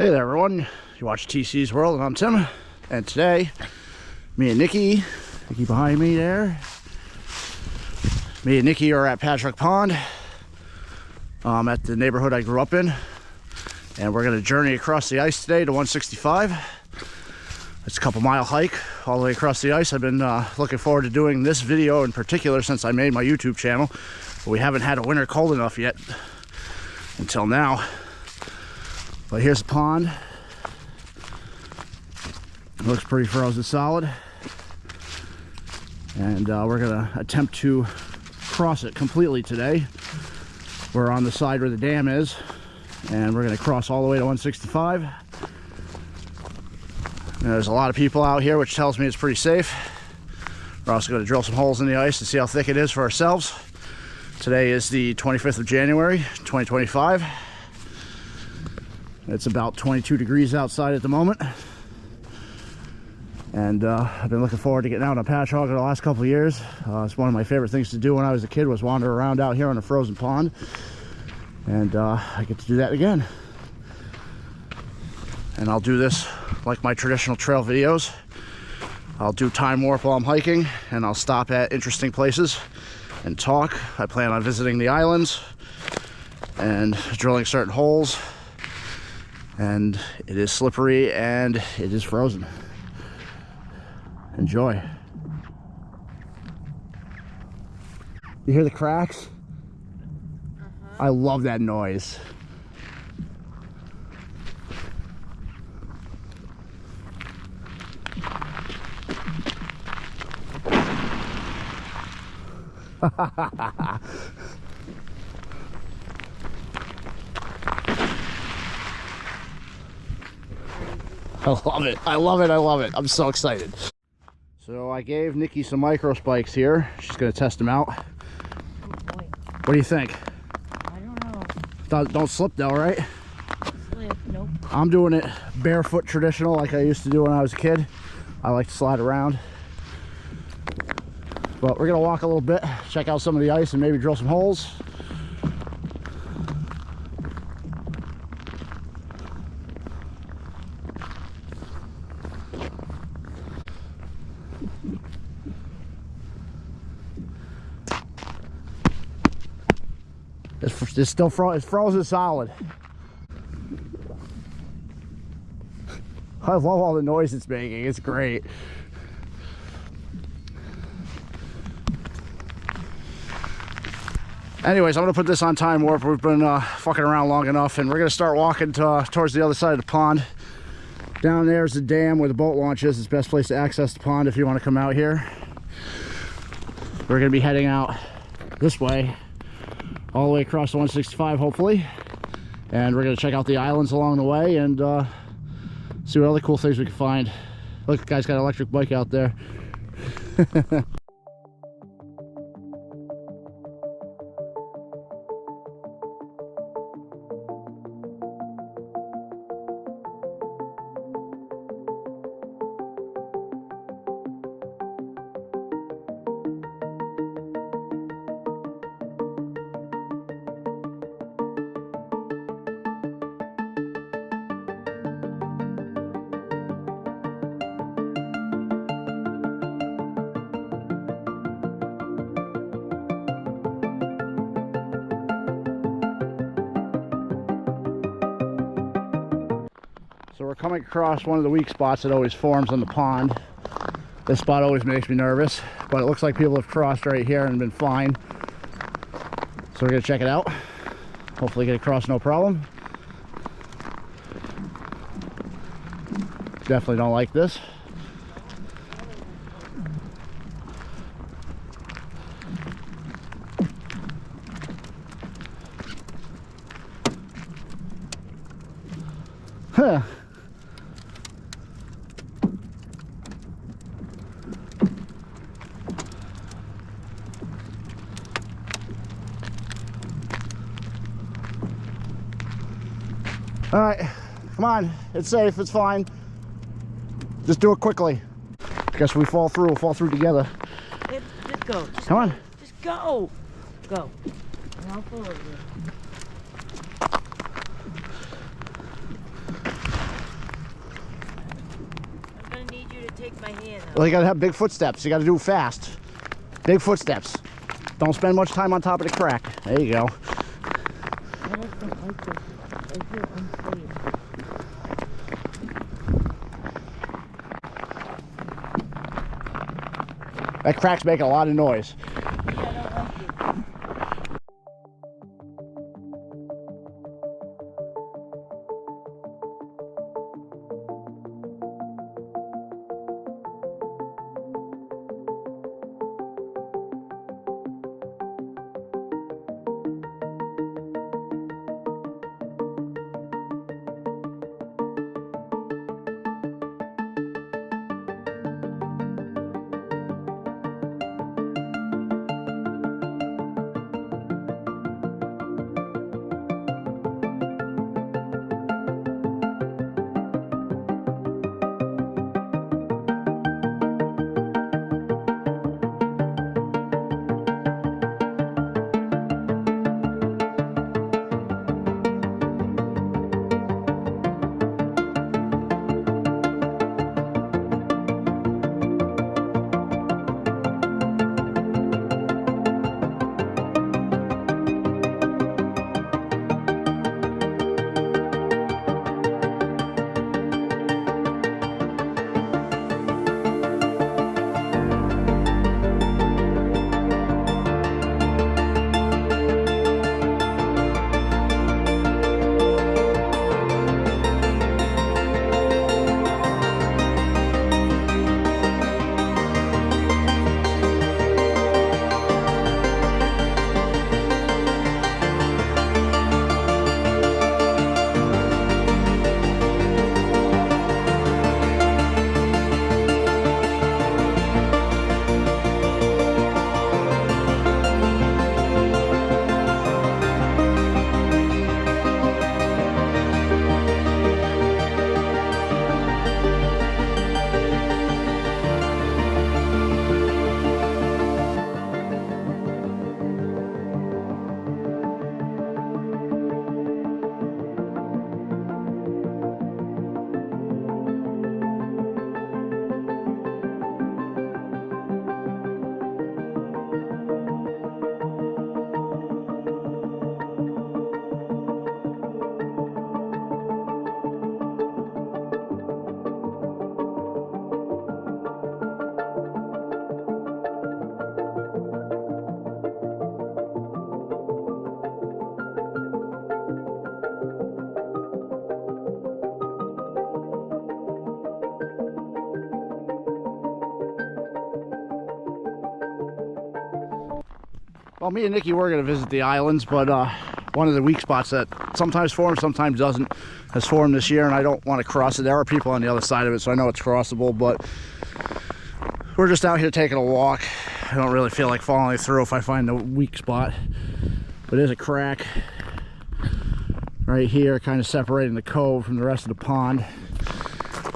Hey there everyone, you watch TC's World and I'm Tim, and today me and Nikki behind me there, me and Nikki are at Pachaug Pond at the neighborhood I grew up in, and we're going to journey across the ice today to 165. It's a couple mile hike all the way across the ice. I've been looking forward to doing this video in particular since I made my YouTube channel, but we haven't had a winter cold enough yet until now. But here's the pond. It looks pretty frozen solid. And we're gonna attempt to cross it completely today. We're on the side where the dam is, and we're gonna cross all the way to 165. And there's a lot of people out here, which tells me it's pretty safe. We're also gonna drill some holes in the ice to see how thick it is for ourselves. Today is the 25th of January, 2025. It's about 22 degrees outside at the moment, and I've been looking forward to getting out on Pachaug the last couple of years. It's one of my favorite things to do when I was a kid, was wander around out here on a frozen pond, and I get to do that again. And I'll do this like my traditional trail videos. I'll do time warp while I'm hiking, and I'll stop at interesting places and talk. I plan on visiting the islands and drilling certain holes. And it is slippery and it is frozen. Enjoy. You hear the cracks? I love that noise. I love it. I love it. I love it. I'm so excited. So I gave Nikki some micro spikes here. She's going to test them out. Oh boy. What do you think? I don't know. Don't slip though, right? Slip, nope. I'm doing it barefoot traditional like I used to do when I was a kid. I like to slide around. But we're going to walk a little bit, check out some of the ice, and maybe drill some holes. It's still it's frozen solid. I love all the noise it's making. It's great. Anyways, I'm gonna put this on time warp. We've been fucking around long enough, and we're gonna start walking towards the other side of the pond. Down there's the dam where the boat launch is. It's the best place to access the pond if you want to come out here. We're gonna be heading out this way, all the way across the 165 hopefully, and we're going to check out the islands along the way and see what other cool things we can find. Look, the guy's got an electric bike out there. So we're coming across one of the weak spots that always forms on the pond. This spot always makes me nervous, but it looks like people have crossed right here and been fine. So we're gonna check it out. Hopefully get across no problem. Definitely don't like this. Huh. All right, come on, it's safe, it's fine. Just do it quickly. I guess we fall through, we'll fall through together. Just go. Come on. Just go. Go. And I'll follow you. Well, you gotta have big footsteps. You gotta do it fast. Big footsteps. Don't spend much time on top of the crack. There you go. I just don't like this. I feel unsafe. That crack's making a lot of noise. I don't like it. Well, me and Nikki were going to visit the islands, but one of the weak spots that sometimes forms, sometimes doesn't, has formed this year, and I don't want to cross it. There are people on the other side of it, so I know it's crossable, but we're just out here taking a walk. I don't really feel like following through if I find the weak spot, but there's a crack right here, kind of separating the cove from the rest of the pond,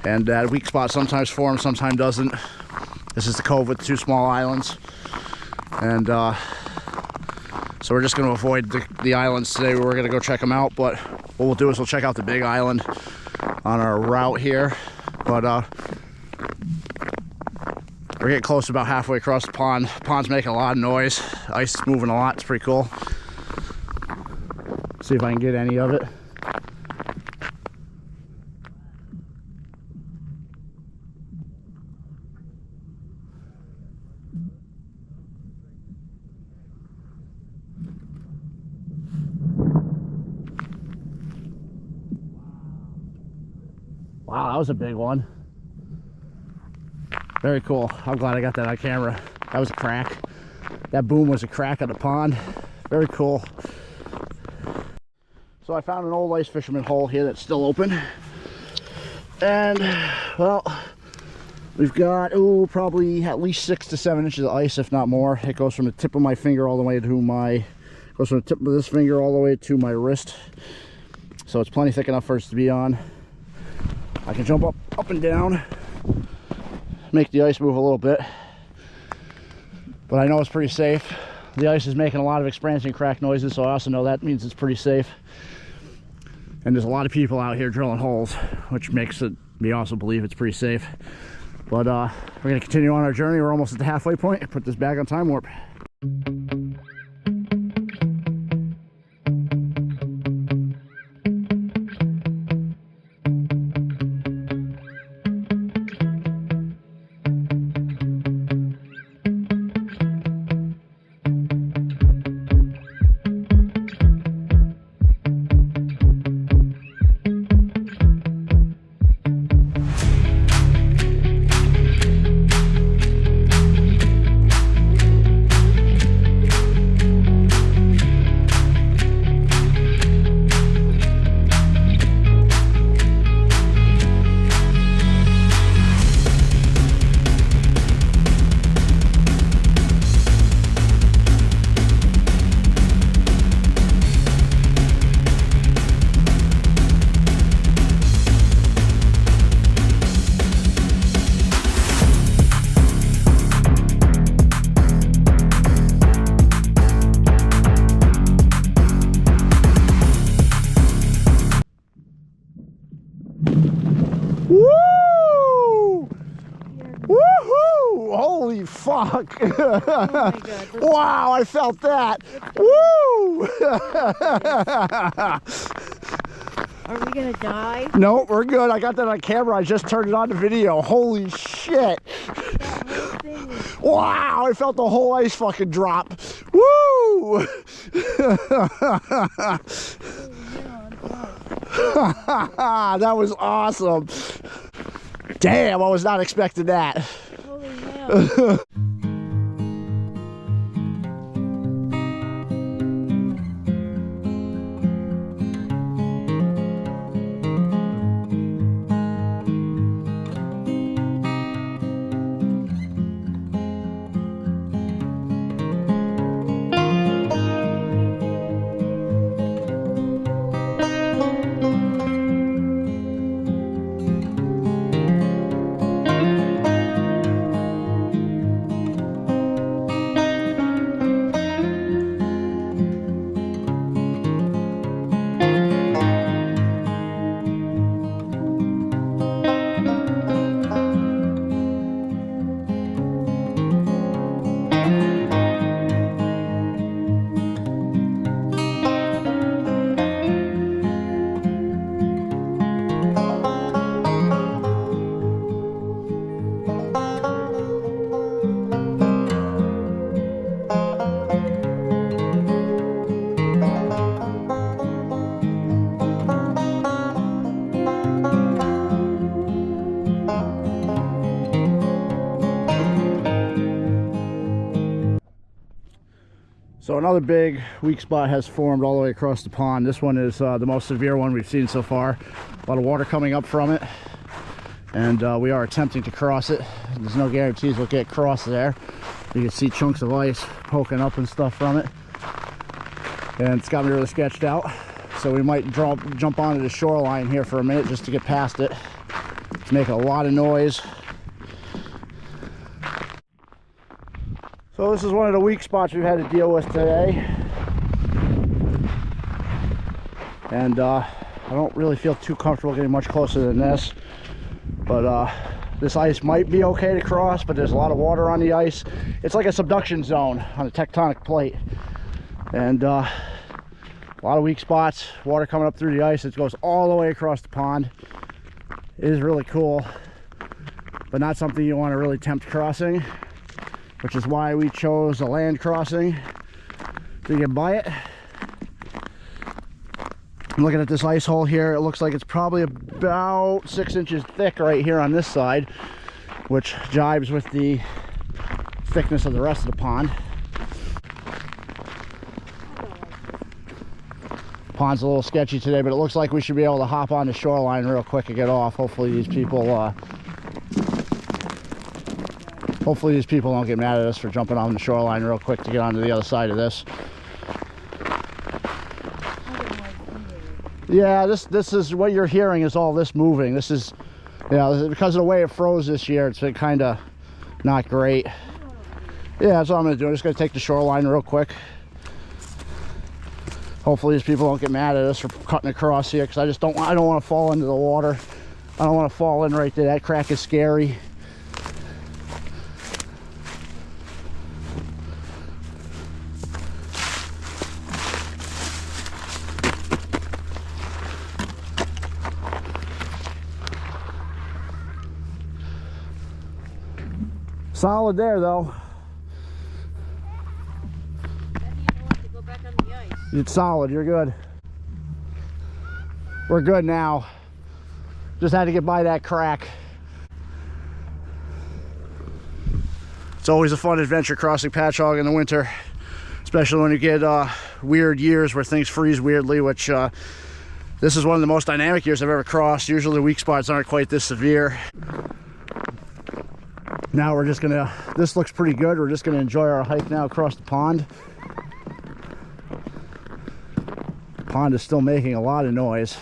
and that weak spot sometimes forms, sometimes doesn't. This is the cove with the two small islands, and so we're just going to avoid the islands today. We're going to go check them out, but what we'll do is we'll check out the big island on our route here. But we're getting close to about halfway across the pond. The pond's making a lot of noise. Ice is moving a lot. It's pretty cool. See if I can get any of it. Wow, that was a big one. Very cool. I'm glad I got that on camera. That was a crack. That boom was a crack on the pond. Very cool. So I found an old ice fisherman hole here that's still open. And, well, we've got, probably at least 6 to 7 inches of ice, if not more. It goes from the tip of my finger all the way to goes from the tip of this finger all the way to my wrist. So it's plenty thick enough for us to be on. I can jump up and down, make the ice move a little bit, but I know it's pretty safe. The ice is making a lot of expansion crack noises, so I also know that means it's pretty safe. And there's a lot of people out here drilling holes, which makes me also believe it's pretty safe. But we're gonna continue on our journey. We're almost at the halfway point. Put this bag on time warp. Woo! Woohoo! Holy fuck! Oh my God. Wow, I felt that. Woo! Are we gonna die? No, we're good. I got that on camera. I just turned it on to video. Holy shit! That whole thing was... Wow, I felt the whole ice fucking drop. Woo! That was awesome. Damn, I was not expecting that. Holy hell. So another big weak spot has formed all the way across the pond. This one is the most severe one we've seen so far. A lot of water coming up from it, and we are attempting to cross it. There's no guarantees we'll get across there. You can see chunks of ice poking up and stuff from it, and it's got me really sketched out. So we might jump onto the shoreline here for a minute just to get past it. It's making a lot of noise. So this is one of the weak spots we've had to deal with today. And I don't really feel too comfortable getting much closer than this. But this ice might be okay to cross, but there's a lot of water on the ice. It's like a subduction zone on a tectonic plate. And a lot of weak spots, water coming up through the ice. It goes all the way across the pond. It is really cool, but not something you want to really tempt crossing, which is why we chose a land crossing to get by it. I'm looking at this ice hole here. It looks like it's probably about 6 inches thick right here on this side, which jibes with the thickness of the rest of the pond. Pond's a little sketchy today, but it looks like we should be able to hop on the shoreline real quick and get off. Hopefully these people don't get mad at us for jumping on the shoreline real quick to get onto the other side of this. Yeah, this is what you're hearing is all this moving. This is, yeah, because of the way it froze this year, it's been kind of not great. Yeah, that's what I'm gonna do. I'm just gonna take the shoreline real quick. Hopefully these people don't get mad at us for cutting across here, because I don't want to fall into the water. I don't want to fall in right there. That crack is scary. solid there though. Then you don't have to go back on the ice. It's solid, you're good. We're good now. Just had to get by that crack. It's always a fun adventure crossing Pachaug in the winter, especially when you get weird years where things freeze weirdly, which this is one of the most dynamic years I've ever crossed. Usually the weak spots aren't quite this severe. Now we're just gonna, this looks pretty good. We're just gonna enjoy our hike now across the pond. The pond is still making a lot of noise.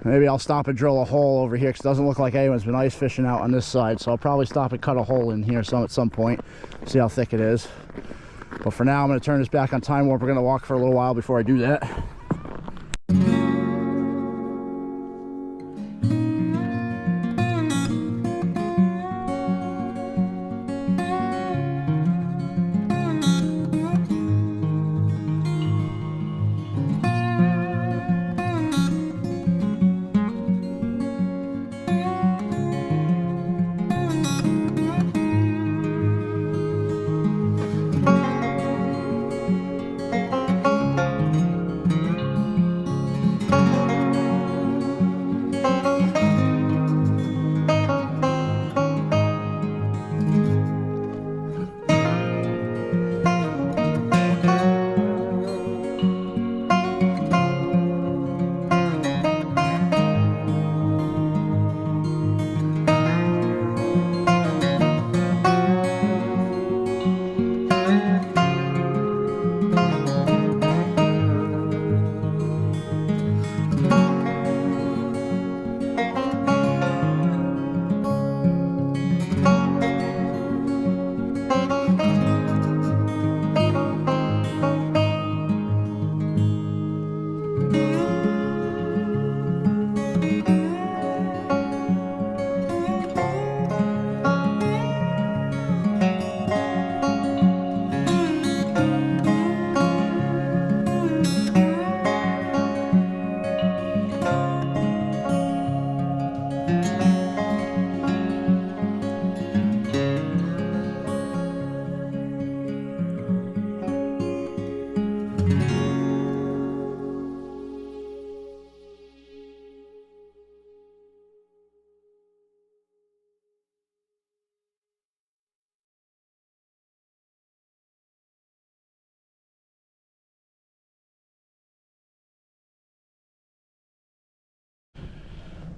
Maybe I'll stop and drill a hole over here because it doesn't look like anyone's been ice fishing out on this side. So I'll probably stop and cut a hole in here at some point, see how thick it is. But for now, I'm going to turn this back on time warp. We're going to walk for a little while before I do that.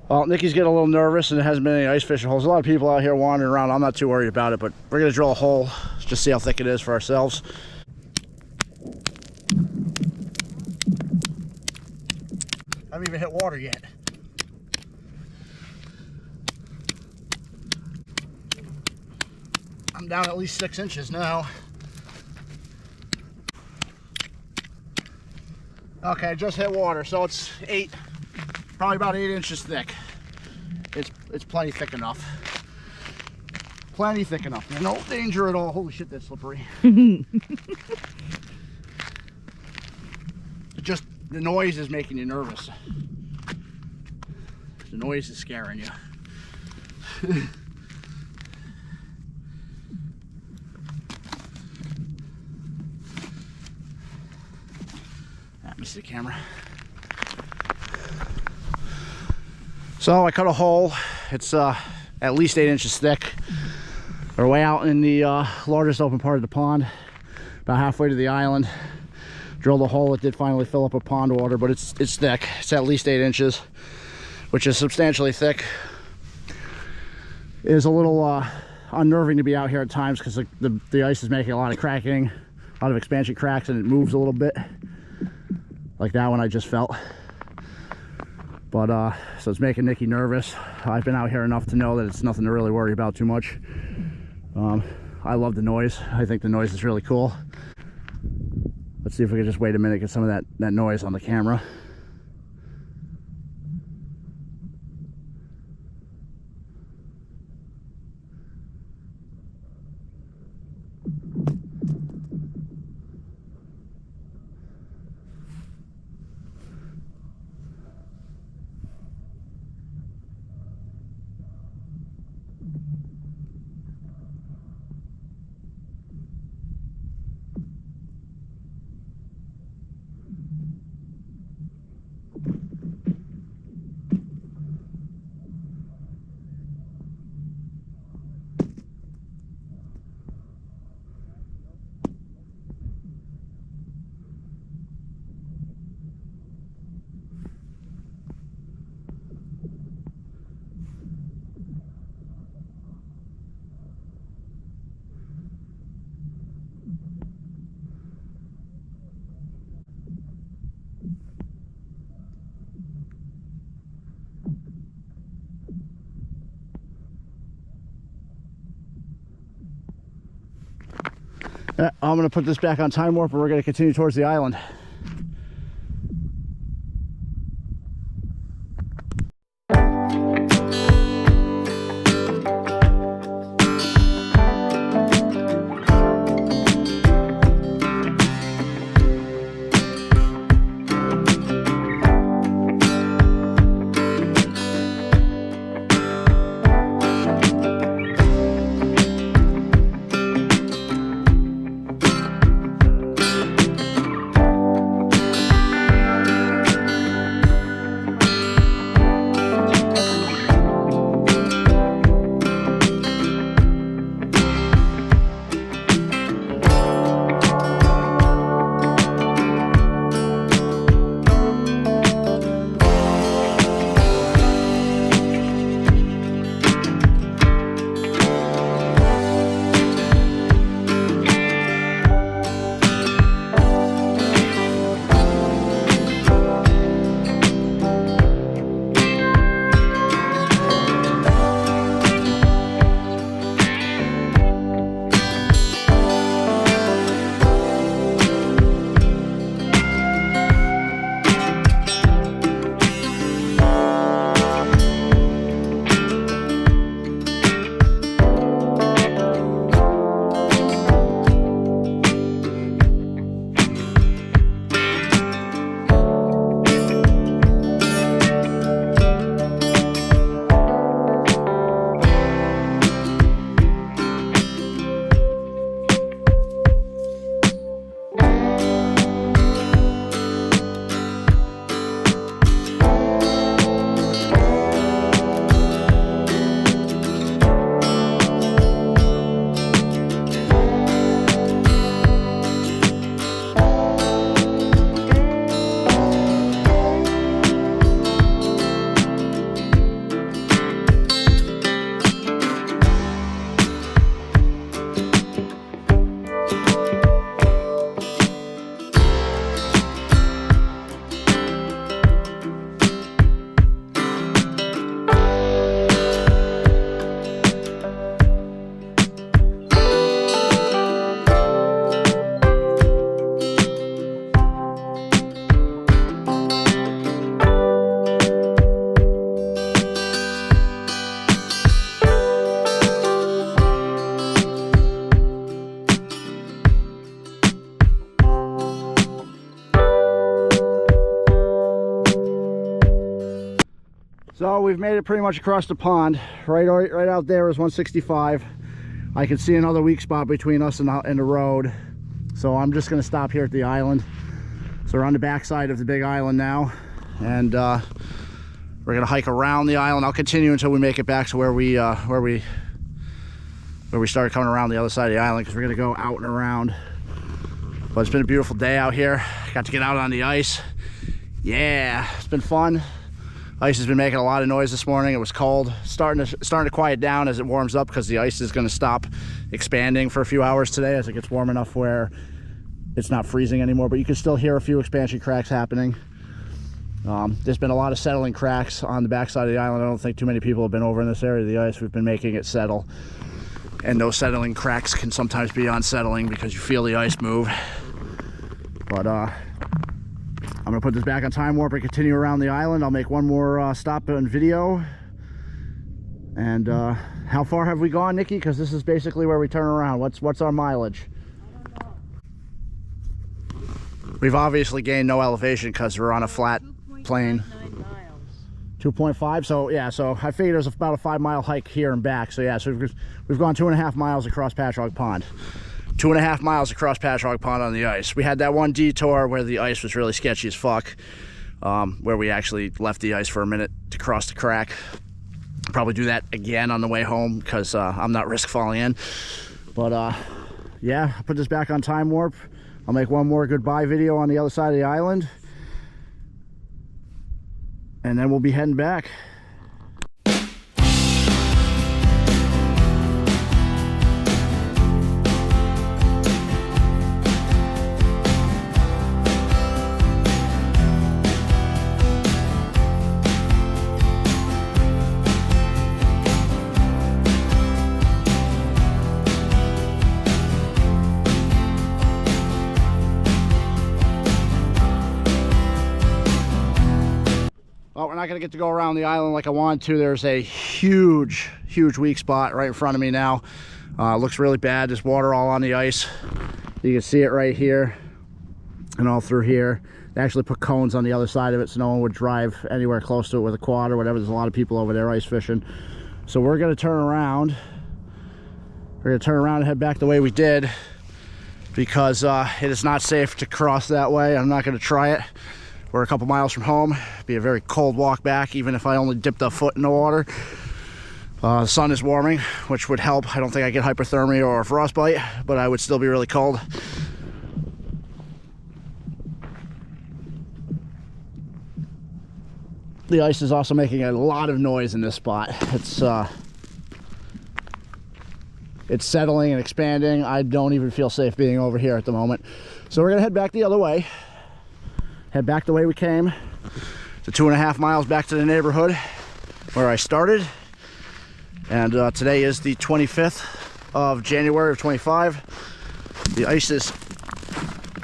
Well, Nikki's getting a little nervous and there hasn't been any ice fishing holes. A lot of people out here wandering around. I'm not too worried about it, but we're going to drill a hole, just see how thick it is for ourselves. I haven't even hit water yet. I'm down at least 6 inches now. Okay, I just hit water, so it's probably about 8 inches thick. It's plenty thick enough. Plenty thick enough. There's no danger at all. Holy shit, that's slippery. Just the noise is making you nervous. The noise is scaring you. Let me see the camera. So I cut a hole. It's at least 8 inches thick. We're way out in the largest open part of the pond, about halfway to the island. Drilled a hole. It did finally fill up with pond water, but it's thick. It's at least 8 inches, which is substantially thick. It is a little unnerving to be out here at times because the ice is making a lot of cracking, a lot of expansion cracks, and it moves a little bit, like that one I just felt. But so it's making Nikki nervous. I've been out here enough to know that it's nothing to really worry about too much. I love the noise. I think the noise is really cool. Let's see if we can just wait a minute, get some of that noise on the camera. I'm going to put this back on time warp and we're going to continue towards the island. So we've made it pretty much across the pond. Right out there is 165. I can see another weak spot between us and the road. So I'm just going to stop here at the island. So we're on the backside of the big island now. And we're going to hike around the island. I'll continue until we make it back to where we started coming around the other side of the island, because we're going to go out and around. But it's been a beautiful day out here. Got to get out on the ice. Yeah, it's been fun. Ice has been making a lot of noise this morning. It was cold, starting to quiet down as it warms up, because the ice is going to stop expanding for a few hours today as it gets warm enough where it's not freezing anymore. But you can still hear a few expansion cracks happening. There's been a lot of settling cracks on the backside of the island. I don't think too many people have been over in this area of the ice. We've been making it settle, and those settling cracks can sometimes be unsettling because you feel the ice move. But I'm gonna put this back on time warp and continue around the island. I'll make one more stop on video. And how far have we gone, Nikki? Because this is basically where we turn around. What's our mileage? We've obviously gained no elevation because we're on a flat plain. 2.5. So yeah, so I figured it was about a 5-mile hike here and back. So yeah, so we've gone 2.5 miles across Pachaug Pond. 2.5 miles across Pachaug Pond on the ice. We had that one detour where the ice was really sketchy as fuck, where we actually left the ice for a minute to cross the crack. Probably do that again on the way home, because I'm not risk falling in. But yeah, I'll put this back on time warp. I'll make one more goodbye video on the other side of the island, and then we'll be heading back. Well, we're not going to get to go around the island like I wanted to. There's a huge weak spot right in front of me now. Looks really bad. There's water all on the ice. You can see it right here and all through here. They actually put cones on the other side of it so no one would drive anywhere close to it with a quad or whatever. There's a lot of people over there ice fishing. So we're going to turn around. We're going to turn around and head back the way we did, because it is not safe to cross that way. I'm not going to try it. We're a couple miles from home. It'd be a very cold walk back, even if I only dipped a foot in the water. The sun is warming, which would help. I don't think I get hypothermia or frostbite, but I would still be really cold. The ice is also making a lot of noise in this spot. It's settling and expanding. I don't even feel safe being over here at the moment. So we're gonna head back the other way. Head back the way we came. The 2.5 miles back to the neighborhood where I started. And today is the 25th of January of 25. The ice is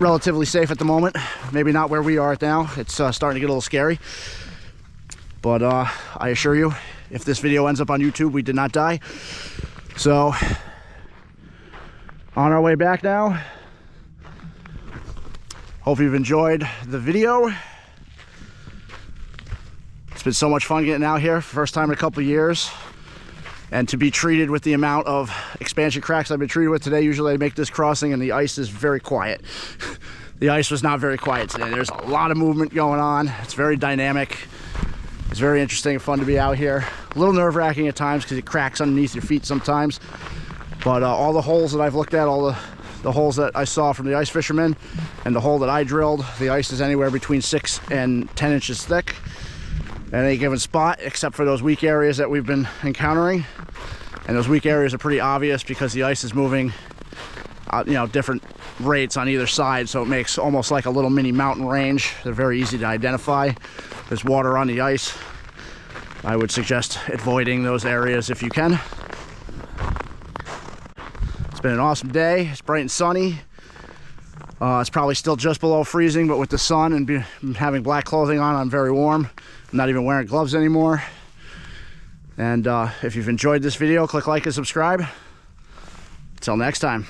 relatively safe at the moment. Maybe not where we are now. It's starting to get a little scary. But I assure you, if this video ends up on YouTube, we did not die. So, on our way back now. Hope you've enjoyed the video. It's been so much fun getting out here, first time in a couple of years. And to be treated with the amount of expansion cracks I've been treated with today. Usually I make this crossing and the ice is very quiet. The ice was not very quiet today. There's a lot of movement going on. It's very dynamic. It's very interesting and fun to be out here. A little nerve-wracking at times because it cracks underneath your feet sometimes. But all the holes that I've looked at, all the holes that I saw from the ice fishermen and the hole that I drilled, the ice is anywhere between 6 and 10 inches thick at any given spot, except for those weak areas that we've been encountering. And those weak areas are pretty obvious because the ice is moving different rates on either side, so it makes almost like a little mini mountain range. They're very easy to identify. There's water on the ice. I would suggest avoiding those areas if you can. It's been an awesome day. It's bright and sunny. It's probably still just below freezing, but with the sun and having black clothing on, I'm very warm. I'm not even wearing gloves anymore. And if you've enjoyed this video, click like and subscribe. Until next time.